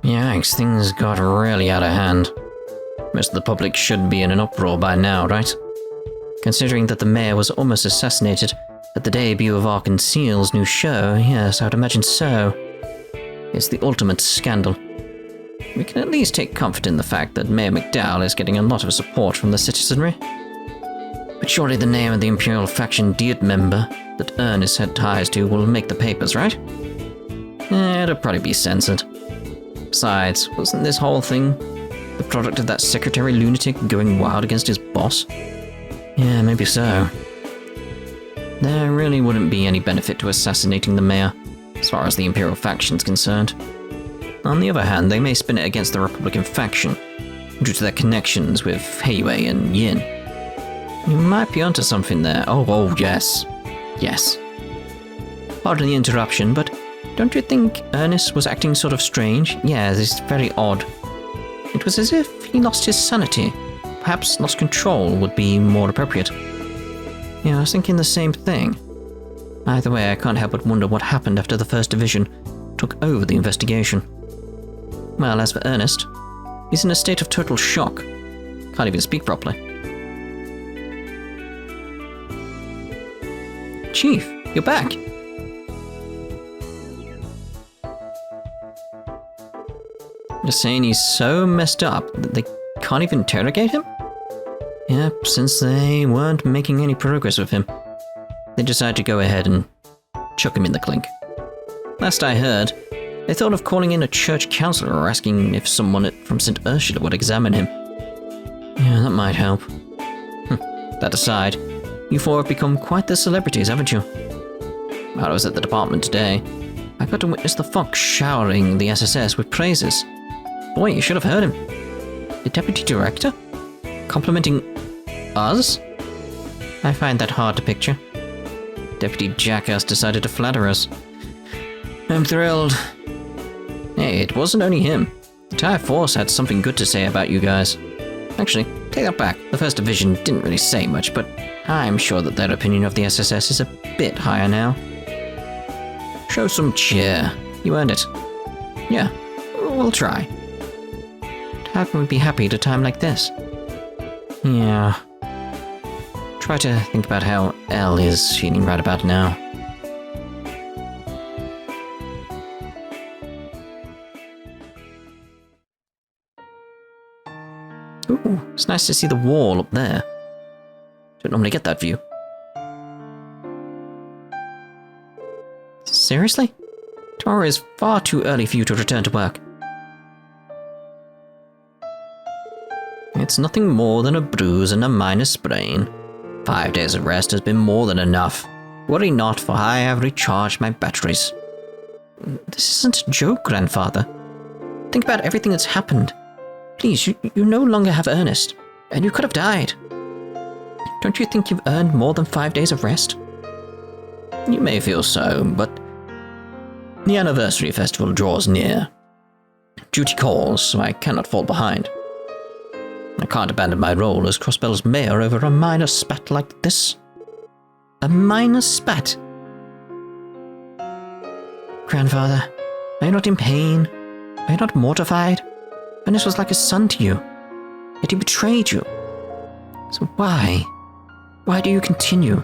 Yikes, things got really out of hand. Most of the public should be in an uproar by now, right? Considering that the mayor was almost assassinated at the debut of Ark&Seal's new show, yes, I would imagine so. It's the ultimate scandal. We can at least take comfort in the fact that Mayor McDowell is getting a lot of support from the citizenry. But surely the name of the Imperial faction Diet member that Ernest had ties to will make the papers, right? It'll probably be censored. Besides, wasn't this whole thing the product of that secretary lunatic going wild against his boss? Yeah, maybe so. There really wouldn't be any benefit to assassinating the mayor, as far as the Imperial faction's concerned. On the other hand, they may spin it against the Republican faction, due to their connections with Heiwei and Yin. You might be onto something there. Oh, yes. Yes. Pardon the interruption, but don't you think Ernest was acting sort of strange? Yeah, this is very odd. It was as if he lost his sanity. Perhaps lost control would be more appropriate. Yeah, I was thinking the same thing. Either way, I can't help but wonder what happened after the First Division took over the investigation. Well, as for Ernest, he's in a state of total shock. Can't even speak properly. Chief, you're back. Just saying he's so messed up that they can't even interrogate him? Yep, since they weren't making any progress with him, they decided to go ahead and chuck him in the clink. Last I heard, they thought of calling in a church counselor or asking if someone from St. Ursula would examine him. Yeah, that might help. That aside, you four have become quite the celebrities, haven't you? While I was at the department today, I got to witness the Fox showering the SSS with praises. Boy, you should have heard him. The deputy director? Complimenting us? I find that hard to picture. Deputy Jackass decided to flatter us. I'm thrilled. Hey, it wasn't only him. The entire force had something good to say about you guys. Actually, take that back. The First Division didn't really say much, but I'm sure that their opinion of the SSS is a bit higher now. Show some cheer. You earned it. Yeah, we'll try. How can we be happy at a time like this? Yeah. Try to think about how Elle is feeling right about now. Ooh, it's nice to see the wall up there. Don't normally get that view. Seriously? Tomorrow is far too early for you to return to work. It's nothing more than a bruise and a minor sprain. 5 days of rest has been more than enough. Worry not, for I have recharged my batteries. This isn't a joke, Grandfather. Think about everything that's happened. Please, you no longer have Ernest, and you could have died. Don't you think you've earned more than 5 days of rest? You may feel so, but the anniversary festival draws near. Duty calls, so I cannot fall behind. I can't abandon my role as Crossbell's mayor over a minor spat like this. A minor spat? Grandfather, are you not in pain? Are you not mortified? Ernest was like a son to you, yet he betrayed you. So why? Why do you continue?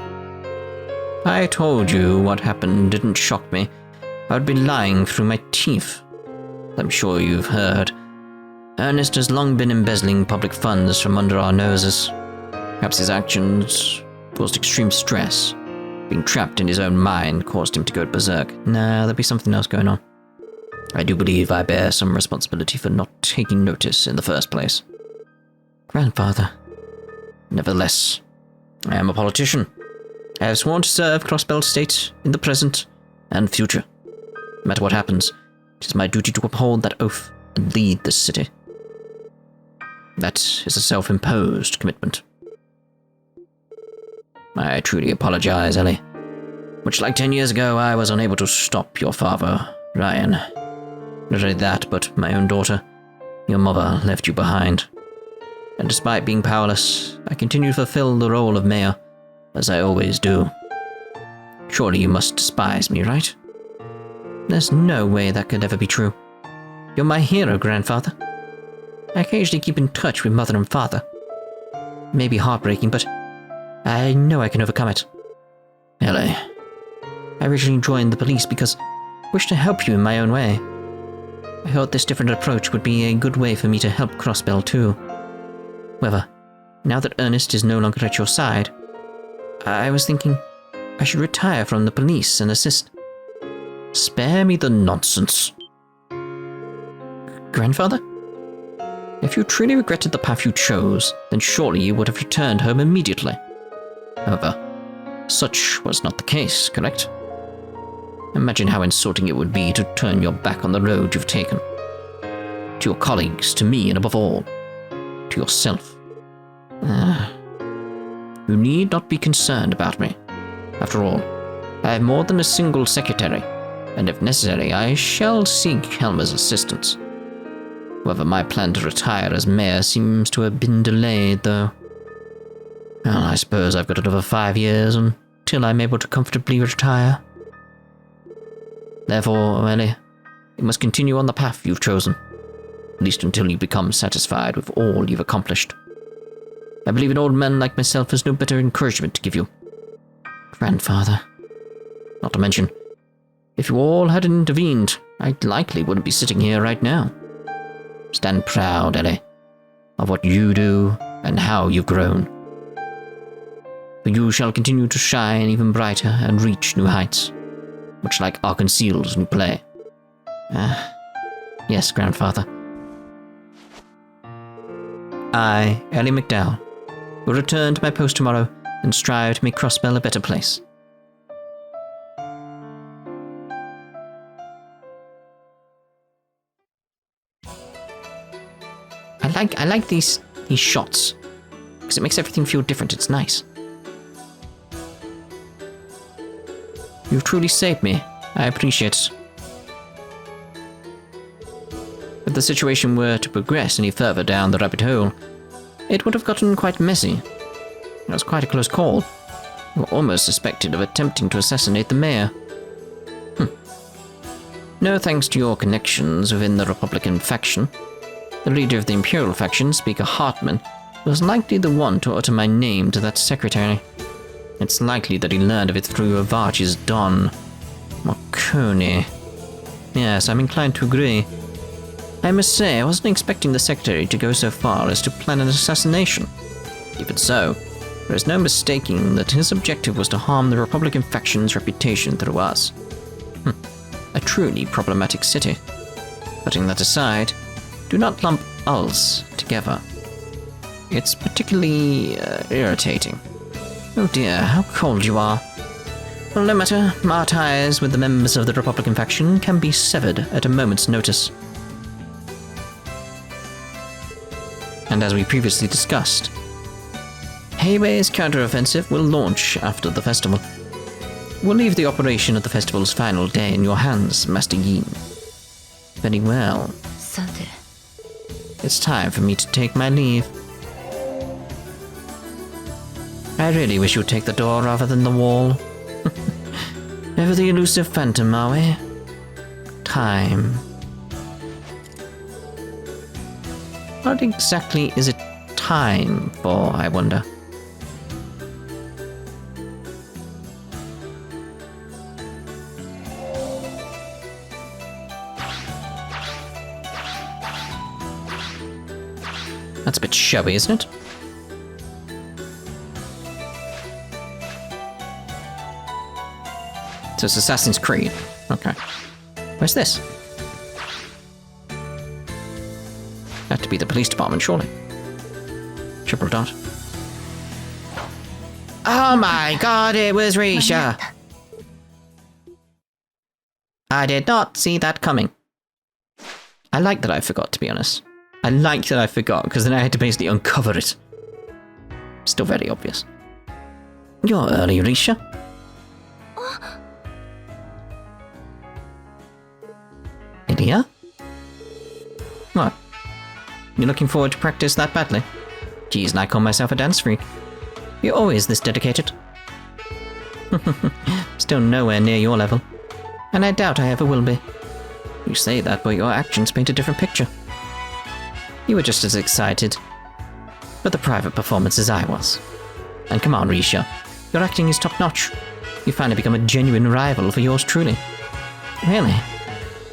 I told you what happened didn't shock me. I would be lying through my teeth. I'm sure you've heard. Ernest has long been embezzling public funds from under our noses. Perhaps his actions caused extreme stress. Being trapped in his own mind caused him to go berserk. Nah, there'll be something else going on. I do believe I bear some responsibility for not taking notice in the first place. Grandfather. Nevertheless, I am a politician. I have sworn to serve Crossbell State in the present and future. No matter what happens, it is my duty to uphold that oath and lead this city. That is a self-imposed commitment. I truly apologize, Elie. Much like 10 years ago, I was unable to stop your father, Ryan. Not only that, but my own daughter, your mother, left you behind. And despite being powerless, I continue to fulfill the role of mayor, as I always do. Surely you must despise me, right? There's no way that could ever be true. You're my hero, grandfather. I occasionally keep in touch with mother and father. It may be heartbreaking, but I know I can overcome it. Elie, I originally joined the police because I wished to help you in my own way. I thought this different approach would be a good way for me to help Crossbell too. However, now that Ernest is no longer at your side, I was thinking I should retire from the police and assist. Spare me the nonsense. Grandfather? If you truly regretted the path you chose, then surely you would have returned home immediately. However, such was not the case, correct? Imagine how insulting it would be to turn your back on the road you've taken. To your colleagues, to me, and above all, to yourself. You need not be concerned about me. After all, I have more than a single secretary, and if necessary, I shall seek Helmer's assistance. However, my plan to retire as mayor seems to have been delayed, though. Well, I suppose I've got another 5 years until I'm able to comfortably retire. Therefore, Elie, you must continue on the path you've chosen, at least until you become satisfied with all you've accomplished. I believe an old man like myself has no better encouragement to give you. Grandfather. Not to mention, if you all hadn't intervened, I likely wouldn't be sitting here right now. Stand proud, Elie, of what you do and how you've grown. For you shall continue to shine even brighter and reach new heights, much like Arkansas's new play. Yes, Grandfather. I, Elie McDowell, will return to my post tomorrow and strive to make Crossbell a better place. I like these shots, because it makes everything feel different. It's nice. You've truly saved me. I appreciate it. If the situation were to progress any further down the rabbit hole, it would have gotten quite messy. It was quite a close call. You were almost suspected of attempting to assassinate the mayor. No thanks to your connections within the Republican faction, the leader of the Imperial faction, Speaker Hartman, was likely the one to utter my name to that secretary. It's likely that he learned of it through Avach's Don. Marconi. Yes, I'm inclined to agree. I must say, I wasn't expecting the secretary to go so far as to plan an assassination. Even so, there is no mistaking that his objective was to harm the Republican faction's reputation through us. A truly problematic city. Putting that aside, do not lump us together. It's particularly irritating. Oh dear, how cold you are. Well, no matter, our ties with the members of the Republican faction can be severed at a moment's notice. And as we previously discussed, Hayway's counteroffensive will launch after the festival. We'll leave the operation of the festival's final day in your hands, Master Yin. Very well. It's time for me to take my leave. I really wish you'd take the door rather than the wall. Never the elusive phantom, are we? Time. What exactly is it time for, I wonder? That's a bit showy, isn't it? So it's Assassin's Creed. Okay. Where's this? Had to be the police department, surely. Triple dot. Oh my god, it was Risha! I did not see that coming. I like that I forgot, to be honest. I like that I forgot, because then I had to basically uncover it. Still very obvious. You're early, Risha. Ilia? What? You're looking forward to practice that badly? Geez, and I call myself a dance freak. You're always this dedicated. Still nowhere near your level. And I doubt I ever will be. You say that, but your actions paint a different picture. You were just as excited for the private performance as I was. And come on, Risha. Your acting is top-notch. You finally become a genuine rival for yours truly. Really?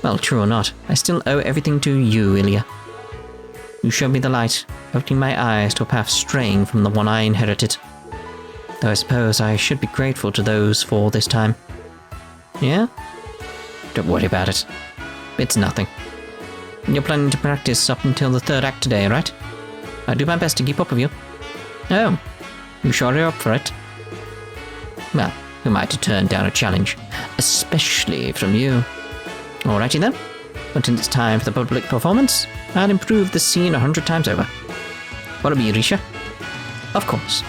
Well, true or not, I still owe everything to you, Ilya. You showed me the light, opening my eyes to a path straying from the one I inherited. Though I suppose I should be grateful to those for this time. Yeah? Don't worry about it. It's nothing. You're planning to practice up until the third act today, right? I'll do my best to keep up with you. Oh, you sure you're up for it? Well, who am I to turn down a challenge? Especially from you. Alrighty then. Until it's time for the public performance, I'll improve the scene 100 times over. Follow me, Risha? Of course.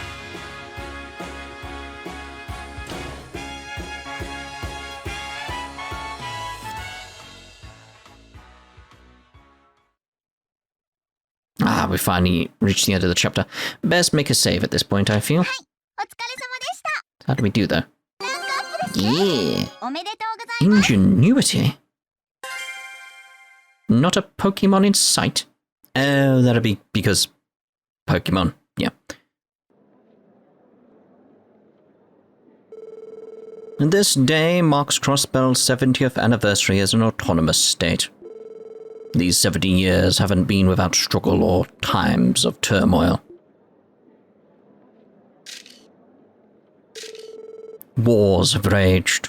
Ah, we finally reached the end of the chapter. Best make a save at this point, I feel. How do we do that? Yeah! Ingenuity? Not a Pokemon in sight? Oh, that'll be because Pokemon, yeah. This day marks Crossbell's 70th anniversary as an autonomous state. These 70 years haven't been without struggle or times of turmoil. Wars have raged.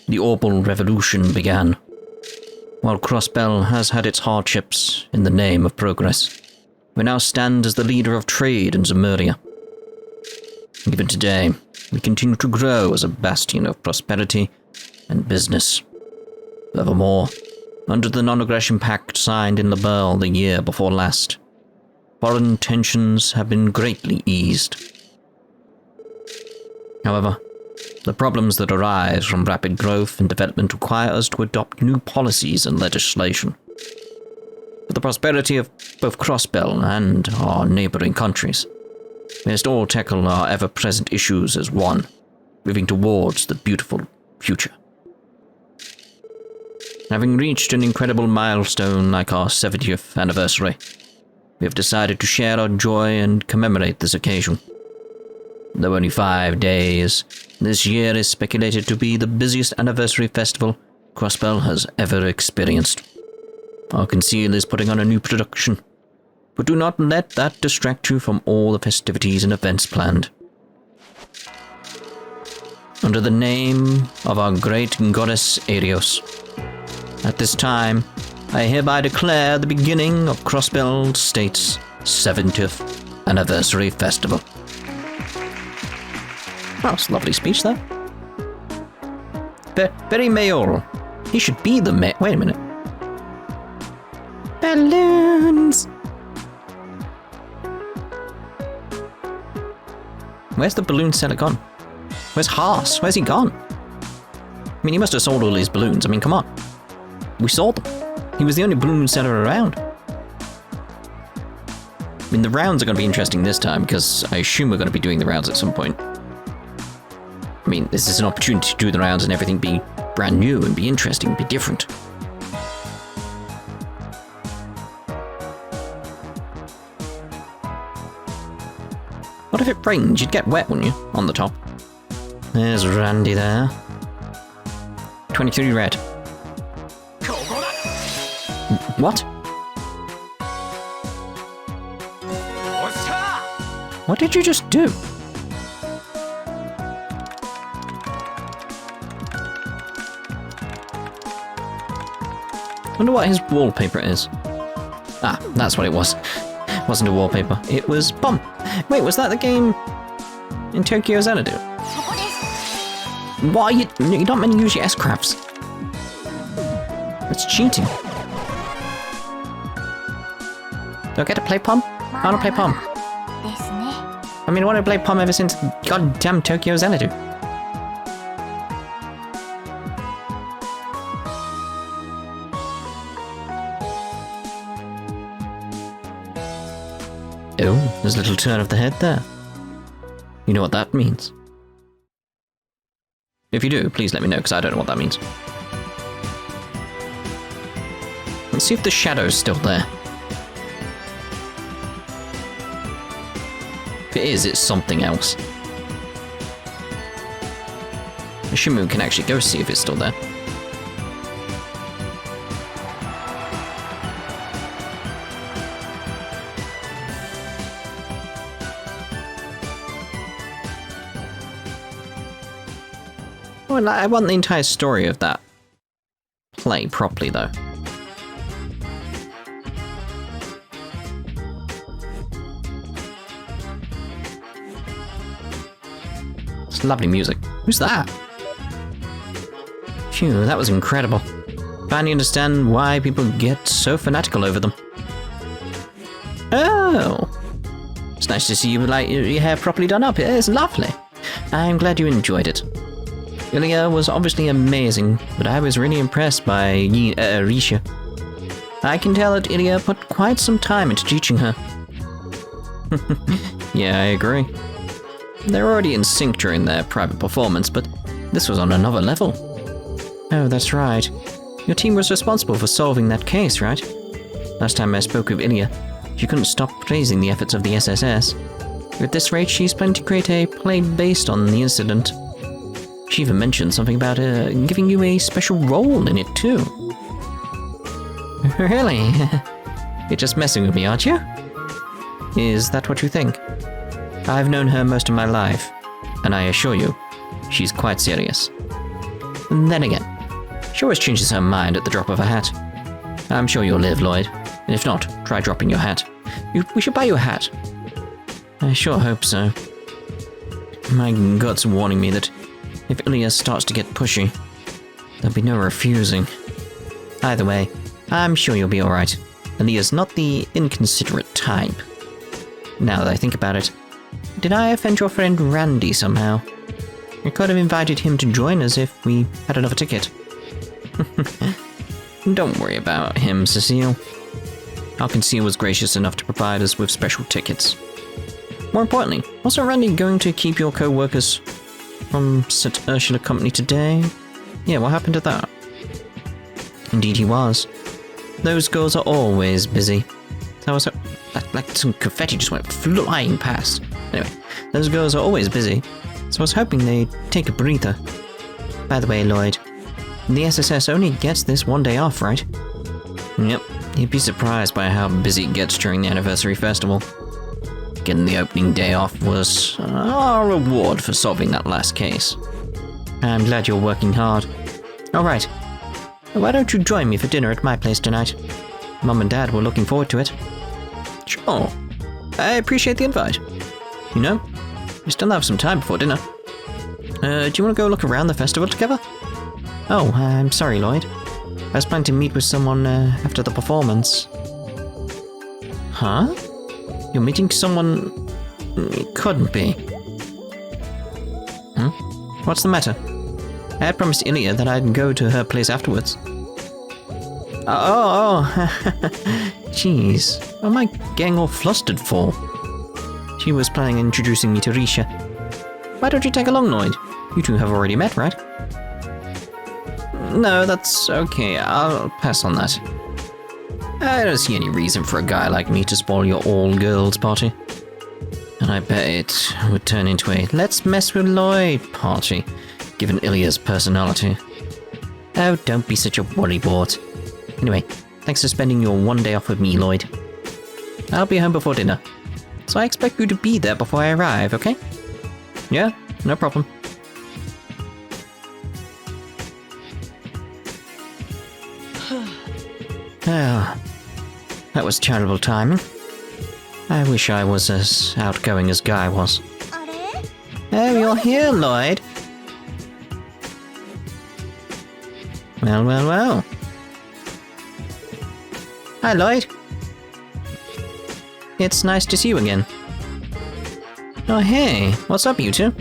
The Orbal Revolution began. While Crossbell has had its hardships in the name of progress, we now stand as the leader of trade in Zemuria. Even today, we continue to grow as a bastion of prosperity and business. Furthermore, under the non-aggression pact signed in Liberl the year before last, foreign tensions have been greatly eased. However, the problems that arise from rapid growth and development require us to adopt new policies and legislation. For the prosperity of both Crossbell and our neighboring countries, we must all tackle our ever-present issues as one, moving towards the beautiful future. Having reached an incredible milestone like our 70th anniversary, we have decided to share our joy and commemorate this occasion. Though only 5 days, this year is speculated to be the busiest anniversary festival Crossbell has ever experienced. Our Conceal is putting on a new production, but do not let that distract you from all the festivities and events planned. Under the name of our great goddess Arios, at this time, I hereby declare the beginning of Crossbell State's 70th Anniversary Festival. Oh, that's a lovely speech, though. Very mayoral. He should be the mayor. Wait a minute. Balloons! Where's the balloon seller gone? Where's Haas? Where's he gone? I mean, he must have sold all his balloons. I mean, come on. We sold them. He was the only balloon seller around. I mean, the rounds are going to be interesting this time, because I assume we're going to be doing the rounds at some point. I mean, this is an opportunity to do the rounds and everything be brand new and be interesting, be different. What if it rained? You'd get wet, wouldn't you? On the top. There's Randy there. 23 red. What? What did you just do? Wonder what his wallpaper is. Ah, that's what it was. It wasn't a wallpaper. It was Bomb. Wait, was that the game in Tokyo Xanadu? Why you don't meant to use your S-crafts? That's cheating. Do I get to play Pom? I want to play Pom. I mean, I want to play Pom ever since goddamn Tokyo Xanadu. Oh, there's a little turn of the head there. You know what that means? If you do, please let me know, because I don't know what that means. Let's see if the shadow's still there. If it is, it's something else. Shimu can actually go see if it's still there. Well, I want the entire story of that play properly, though. It's lovely music. Who's that? Phew, that was incredible. Finally understand why people get so fanatical over them. Oh! It's nice to see you like your hair properly done up. It's lovely. I'm glad you enjoyed it. Elie was obviously amazing, but I was really impressed by Risha. I can tell that Elie put quite some time into teaching her. Yeah, I agree. They're already in sync during their private performance, but this was on another level. Oh, that's right. Your team was responsible for solving that case, right? Last time I spoke with Elie, she couldn't stop praising the efforts of the SSS. At this rate, she's planning to create a play based on the incident. She even mentioned something about giving you a special role in it, too. Really? You're just messing with me, aren't you? Is that what you think? I've known her most of my life, and I assure you, she's quite serious. And then again, she always changes her mind at the drop of a hat. I'm sure you'll live, Lloyd, and if not, try dropping your hat. We should buy you a hat. I sure hope so. My gut's warning me that if Elie starts to get pushy, there'll be no refusing. Either way, I'm sure you'll be alright. Elia's not the inconsiderate type. Now that I think about it, did I offend your friend Randy somehow? I could have invited him to join us if we had another ticket. Don't worry about him, Cecile. Our conceal was gracious enough to provide us with special tickets. More importantly, wasn't Randy going to keep your co-workers from St. Ursula Company today? Yeah, what happened to that? Indeed he was. Those girls are always busy. So I was like some confetti just went flying past. Anyway, those girls are always busy, so I was hoping they'd take a breather. By the way, Lloyd, the SSS only gets this one day off, right? Yep, you'd be surprised by how busy it gets during the anniversary festival. Getting the opening day off was our reward for solving that last case. I'm glad you're working hard. Alright, why don't you join me for dinner at my place tonight? Mum and Dad were looking forward to it. Sure, I appreciate the invite. You know, we still have some time before dinner. Do you want to go look around the festival together? Oh, I'm sorry, Lloyd. I was planning to meet with someone after the performance. Huh? You're meeting someone... It couldn't be. What's the matter? I had promised Elie that I'd go to her place afterwards. Jeez, what am I getting all flustered for? She was planning on introducing me to Risha. Why don't you tag along, Lloyd? You two have already met, right? No, that's okay. I'll pass on that. I don't see any reason for a guy like me to spoil your all-girls party. And I bet it would turn into a let's mess with Lloyd party, given Elia's personality. Oh, don't be such a worrywart. Anyway, thanks for spending your one day off with me, Lloyd. I'll be home before dinner, so I expect you to be there before I arrive, okay? Yeah, no problem. Oh, that was terrible timing. I wish I was as outgoing as Guy was. Oh, you're here, Lloyd. Well, well, well. Hi, Lloyd. It's nice to see you again. Oh, hey, what's up, you two?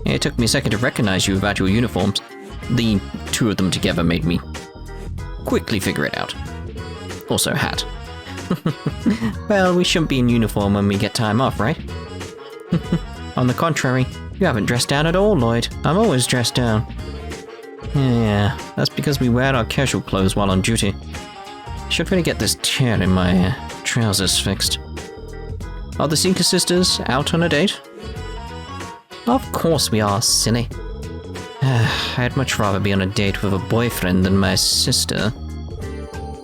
It took me a second to recognize you without your uniforms. The two of them together made me quickly figure it out. Also, hat. Well, we shouldn't be in uniform when we get time off, right? On the contrary, you haven't dressed down at all, Lloyd. I'm always dressed down. Yeah, that's because we wear our casual clothes while on duty. Should really get this tear in my trousers fixed. Are the Seeker sisters out on a date? Of course we are, silly. I'd much rather be on a date with a boyfriend than my sister.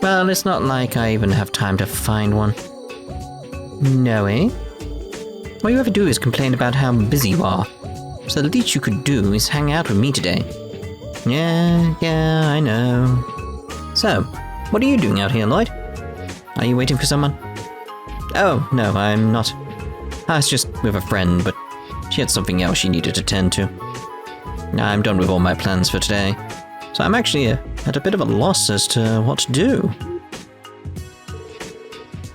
Well, it's not like I even have time to find one. No, eh? All you ever do is complain about how busy you are. So the least you could do is hang out with me today. Yeah, I know. So, what are you doing out here, Lloyd? Are you waiting for someone? Oh, no, I'm not. I was just with a friend, but she had something else she needed to tend to. I'm done with all my plans for today, so I'm actually at a bit of a loss as to what to do.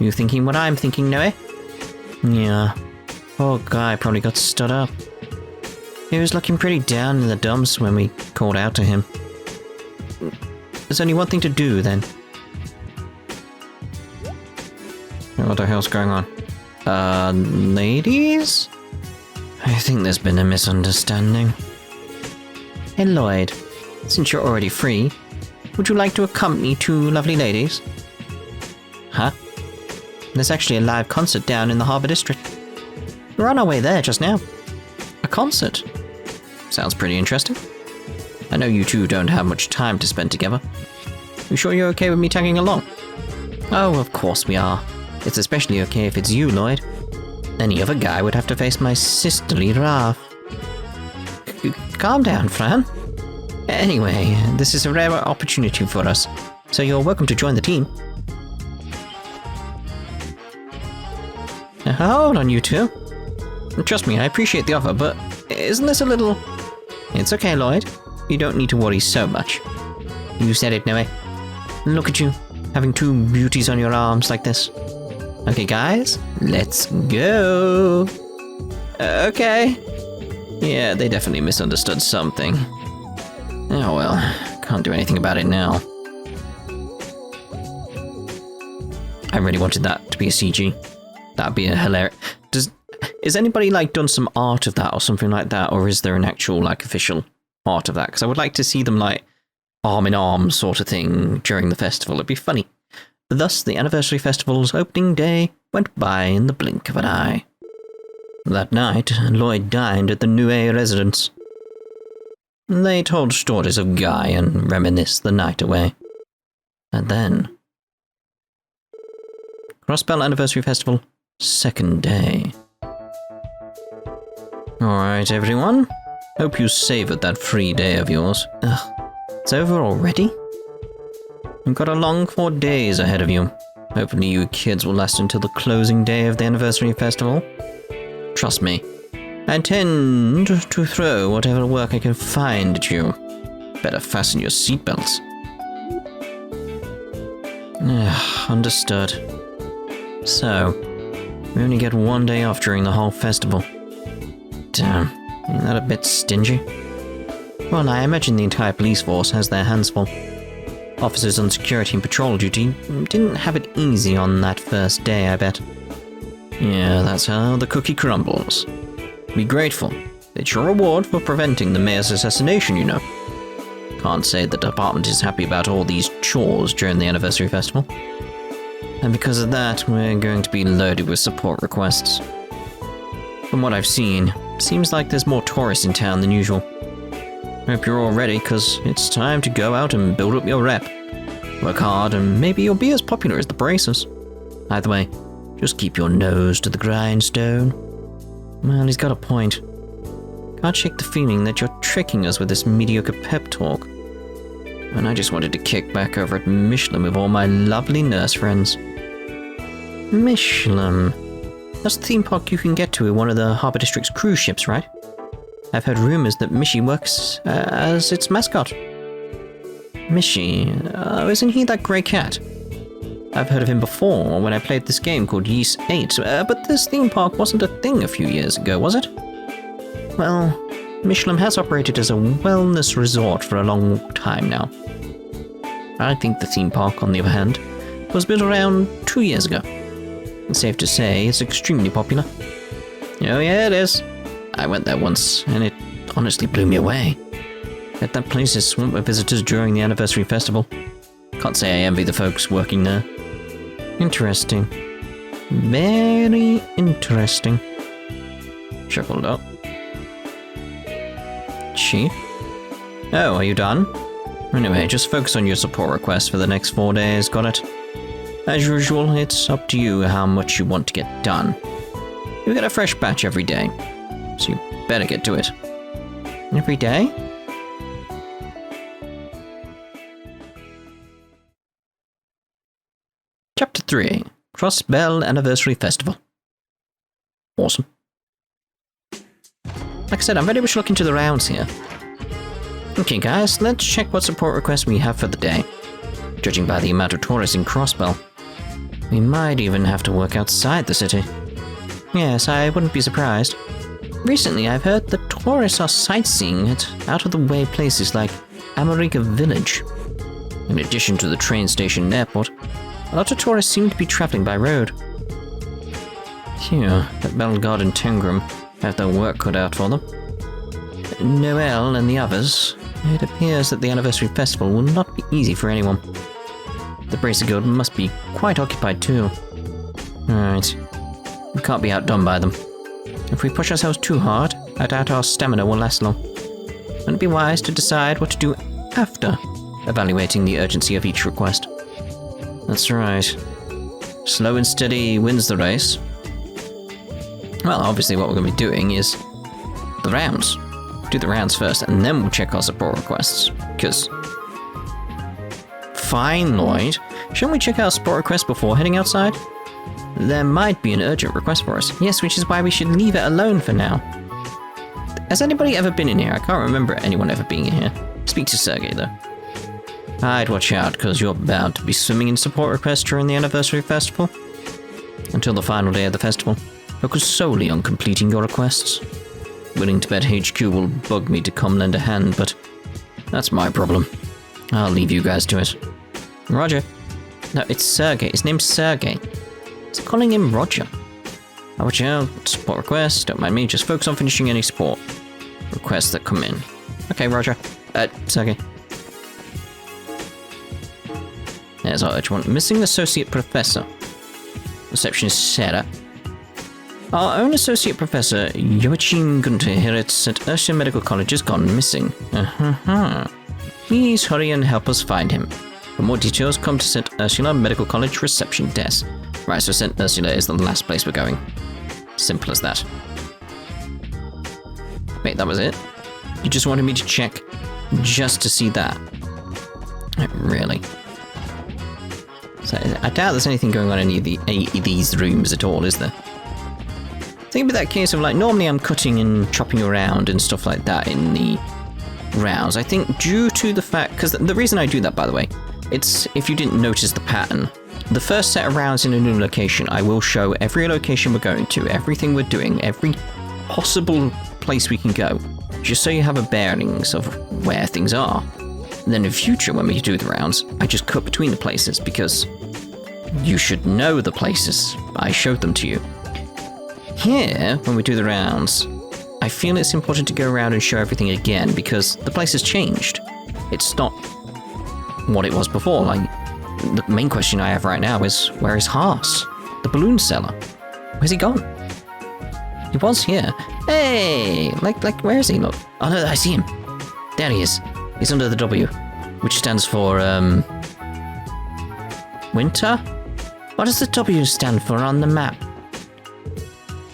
You thinking what I'm thinking, Noe? Yeah. Poor guy probably got stood up. He was looking pretty down in the dumps when we called out to him. There's only one thing to do, then. What the hell's going on? Ladies? I think there's been a misunderstanding. Hey Lloyd, since you're already free, would you like to accompany two lovely ladies? Huh? There's actually a live concert down in the Harbour District. We're on our way there just now. A concert? Sounds pretty interesting. I know you two don't have much time to spend together. You sure you're okay with me tagging along? Oh, of course we are. It's especially okay if it's you, Lloyd. Any other guy would have to face my sisterly wrath. Calm down, Fran. Anyway, this is a rare opportunity for us, so you're welcome to join the team. Now, hold on, you two. Trust me, I appreciate the offer, but isn't this a little... It's okay, Lloyd. You don't need to worry so much. You said it, Noe. Look at you, having two beauties on your arms like this. Okay, guys, let's go. Okay. Yeah, they definitely misunderstood something. Oh well, can't do anything about it now. I really wanted that to be a CG. That'd be a hilarious... Is anybody like done some art of that or something like that, or is there an actual like official art of that? Because I would like to see them like arm in arm sort of thing during the festival. It'd be funny. Thus, the anniversary festival's opening day went by in the blink of an eye. That night, Lloyd dined at the Nue residence. They told stories of Guy and reminisced the night away. And then... Crossbell Anniversary Festival, second day. Alright, everyone. Hope you savoured that free day of yours. Ugh, it's over already? You've got a long 4 days ahead of you. Hopefully you kids will last until the closing day of the anniversary festival. Trust me, I intend to throw whatever work I can find at you. Better fasten your seatbelts. Understood. So, we only get 1 day off during the whole festival. Damn, isn't that a bit stingy? Well, I imagine the entire police force has their hands full. Officers on security and patrol duty didn't have it easy on that first day, I bet. Yeah, that's how the cookie crumbles. Be grateful. It's your reward for preventing the mayor's assassination, you know. Can't say the department is happy about all these chores during the anniversary festival. And because of that, we're going to be loaded with support requests. From what I've seen, seems like there's more tourists in town than usual. Hope you're all ready, cause it's time to go out and build up your rep. Work hard and maybe you'll be as popular as the Bracers. Either way, just keep your nose to the grindstone. Well, he's got a point. Can't shake the feeling that you're tricking us with this mediocre pep talk. And I just wanted to kick back over at Michelin with all my lovely nurse friends. Michelin. That's the theme park you can get to in one of the Harbour District's cruise ships, right? I've heard rumours that Mishy works as its mascot. Mishy? Isn't he that grey cat? I've heard of him before when I played this game called Ys 8, but this theme park wasn't a thing a few years ago, was it? Well, Michelin has operated as a wellness resort for a long time now. I think the theme park, on the other hand, was built around 2 years ago. It's safe to say it's extremely popular. Oh yeah, it is. I went there once, and it honestly blew me away. Yet that place is swamped with visitors during the anniversary festival. Can't say I envy the folks working there. Interesting. Very interesting. Shuffled up. Chief? Oh, are you done? Anyway, just focus on your support request for the next 4 days, got it? As usual, it's up to you how much you want to get done. You get a fresh batch every day, so you better get to it. Every day? Chapter 3. Crossbell Anniversary Festival. Awesome. Like I said, I'm very much looking to the rounds here. Okay guys, let's check what support requests we have for the day. Judging by the amount of tourists in Crossbell, we might even have to work outside the city. Yes, I wouldn't be surprised. Recently, I've heard that tourists are sightseeing at out-of-the-way places like America Village. In addition to the train station and airport, a lot of tourists seem to be traveling by road. Phew, but Bellegarde and Tengram have their work cut out for them. Noel and the others, it appears that the anniversary festival will not be easy for anyone. The Bracer Guild must be quite occupied too. Alright, we can't be outdone by them. If we push ourselves too hard, I doubt our stamina will last long. Wouldn't it be wise to decide what to do after evaluating the urgency of each request? That's right. Slow and steady wins the race. Well, obviously what we're going to be doing is the rounds. Do the rounds first, and then we'll check our support requests. Because... Fine, Lloyd. Shouldn't we check our support requests before heading outside? There might be an urgent request for us. Yes, which is why we should leave it alone for now. Has anybody ever been in here? I can't remember anyone ever being in here. Speak to Sergey, though. I'd watch out, because you're bound to be swimming in support requests during the anniversary festival. Until the final day of the festival, focus solely on completing your requests. Willing to bet HQ will bug me to come lend a hand, but that's my problem. I'll leave you guys to it. Roger. No, it's Sergey. His name's Sergey. It's calling him Roger. I'll watch out. Support requests. Don't mind me. Just focus on finishing any support requests that come in. Okay, Roger. Sergey. There's our urgent one. Missing associate professor. Receptionist Sarah. Our own associate professor, Joachim Gunther, here at St. Ursula Medical College, has gone missing. Please hurry and help us find him. For more details, come to St. Ursula Medical College reception desk. Right, so St. Ursula is the last place we're going. Simple as that. Wait, that was it? You just wanted me to check just to see that? Really? So I doubt there's anything going on in any of these rooms at all, is there? Think about that case of like, normally I'm cutting and chopping around and stuff like that in the rounds. I think due to the fact, because the reason I do that, by the way, it's, if you didn't notice the pattern, the first set of rounds in a new location, I will show every location we're going to, everything we're doing, every possible place we can go, just so you have a bearings of where things are. And then in future, when we do the rounds, I just cut between the places, because you should know the places. I showed them to you. Here, when we do the rounds, I feel it's important to go around and show everything again, because the place has changed. It's not what it was before. Like, the main question I have right now is, where is Haas? The balloon seller. Where's he gone? He was here. Hey! Like, where is he? Look. Oh no, I see him. There he is. He's under the W, which stands for, winter? What does the W stand for on the map?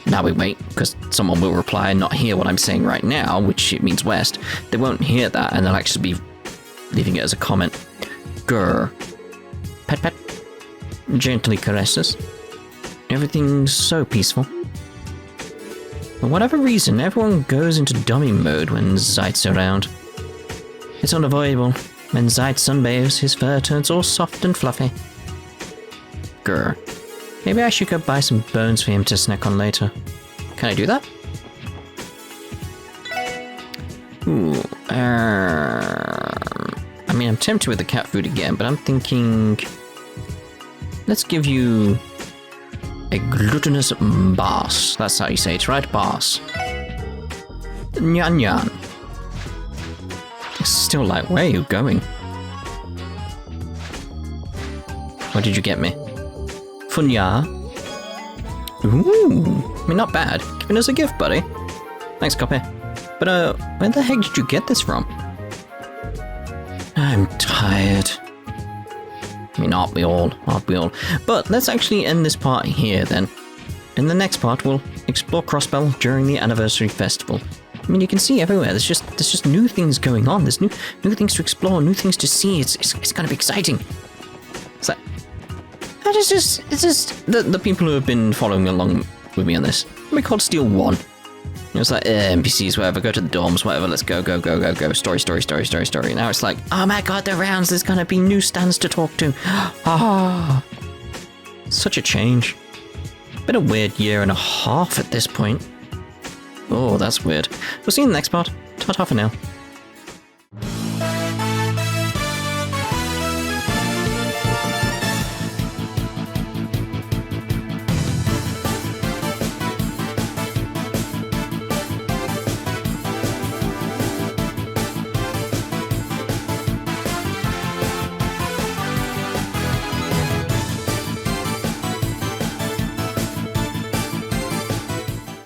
Now we wait, because someone will reply and not hear what I'm saying right now, which it means west. They won't hear that, and they'll actually be leaving it as a comment. Grr. Pet pet. Gently caresses. Everything's so peaceful. For whatever reason, everyone goes into dummy mode when Zeit's around. It's unavoidable. When Zeit sunbathes, his fur turns all soft and fluffy. Grr. Maybe I should go buy some bones for him to snack on later. Can I do that? Ooh, I mean, I'm tempted with the cat food again, but I'm thinking... Let's give you... a gluttonous bass. That's how you say it, right? Bass. Nyan nyan. It's still like, where are you going? What did you get me? Funya. Ooh. I mean, not bad. Giving us a gift, buddy. Thanks, copy. But, where the heck did you get this from? I'm tired. I mean, aren't we all? Aren't we all? But let's actually end this part here, then. In the next part, we'll explore Crossbell during the anniversary festival. I mean, you can see everywhere. There's just new things going on. There's new things to explore, new things to see. It's gonna be exciting. So, it's just the people who have been following along with me on this. We called Steel 1. It was like, NPCs, whatever, go to the dorms, whatever, let's go. Story. Now it's like, oh my god, the rounds, there's gonna be new stands to talk to. Ah, such a change. Been a weird year and a half at this point. Oh, that's weird. We'll see you in the next part. Ta-ta for now.